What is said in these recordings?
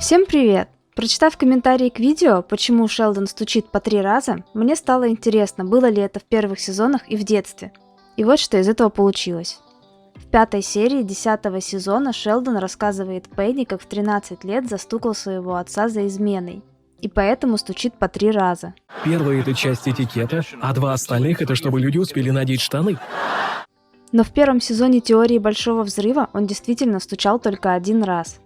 Всем привет! Прочитав комментарии к видео, почему Шелдон стучит по 3 раза, мне стало интересно, было ли это в первых сезонах и в детстве. И вот что из этого получилось. В 5-й серии 10-го сезона Шелдон рассказывает Пенни, как в 13 лет застукал своего отца за изменой, и поэтому стучит по 3 раза. Первая — это часть этикета, а 2 остальных — это чтобы люди успели надеть штаны. Но в первом сезоне теории Большого Взрыва он действительно стучал только 1 раз.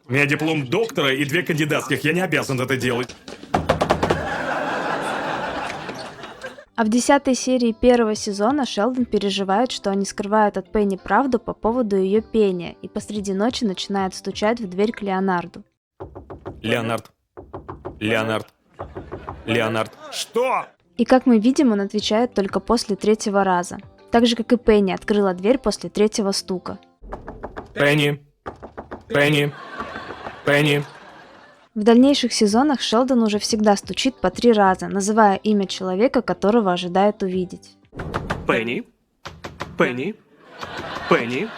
У меня диплом доктора и 2 кандидатских, я не обязан это делать. А в 10-й серии 1-го сезона Шелдон переживает, что они скрывают от Пенни правду по поводу ее пения, и посреди ночи начинает стучать в дверь к Леонарду. Леонард. Леонард. Леонард. Что? И как мы видим, он отвечает только после 3-го раза. Так же, как и Пенни открыла дверь после 3-го стука. Пенни. Пенни. Пенни. В дальнейших сезонах Шелдон уже всегда стучит по 3 раза, называя имя человека, которого ожидает увидеть. Пенни. Пенни. Пенни.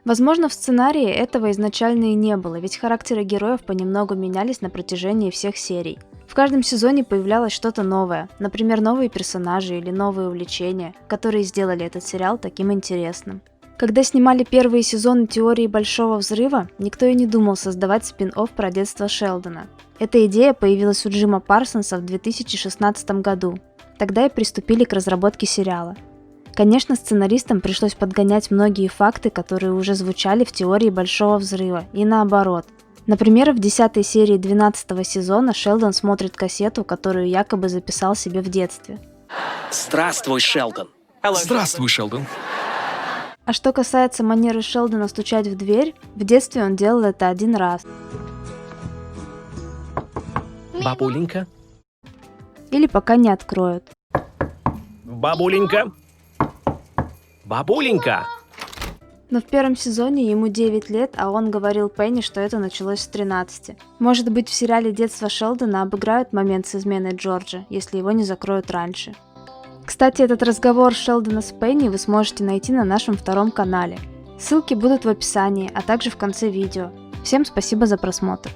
Возможно, в сценарии этого изначально и не было, ведь характеры героев понемногу менялись на протяжении всех серий. В каждом сезоне появлялось что-то новое, например, новые персонажи или новые увлечения, которые сделали этот сериал таким интересным. Когда снимали первые сезоны теории Большого Взрыва, никто и не думал создавать спин-офф про детство Шелдона. Эта идея появилась у Джима Парсонса в 2016 году. Тогда и приступили к разработке сериала. Конечно, сценаристам пришлось подгонять многие факты, которые уже звучали в теории Большого Взрыва, и наоборот. Например, в 10-й серии 12-го сезона Шелдон смотрит кассету, которую якобы записал себе в детстве. Здравствуй, Шелдон. Здравствуй, Шелдон. А что касается манеры Шелдона стучать в дверь, в детстве он делал это 1 раз. Бабуленька. Или пока не откроют. Бабуленька. Бабуленька. Но в 1-м сезоне ему 9 лет, а он говорил Пенни, что это началось с 13. Может быть, в сериале детства Шелдона обыграют момент с изменой Джорджа, если его не закроют раньше. Кстати, этот разговор Шелдона с Пенни вы сможете найти на нашем 2-м канале. Ссылки будут в описании, а также в конце видео. Всем спасибо за просмотр.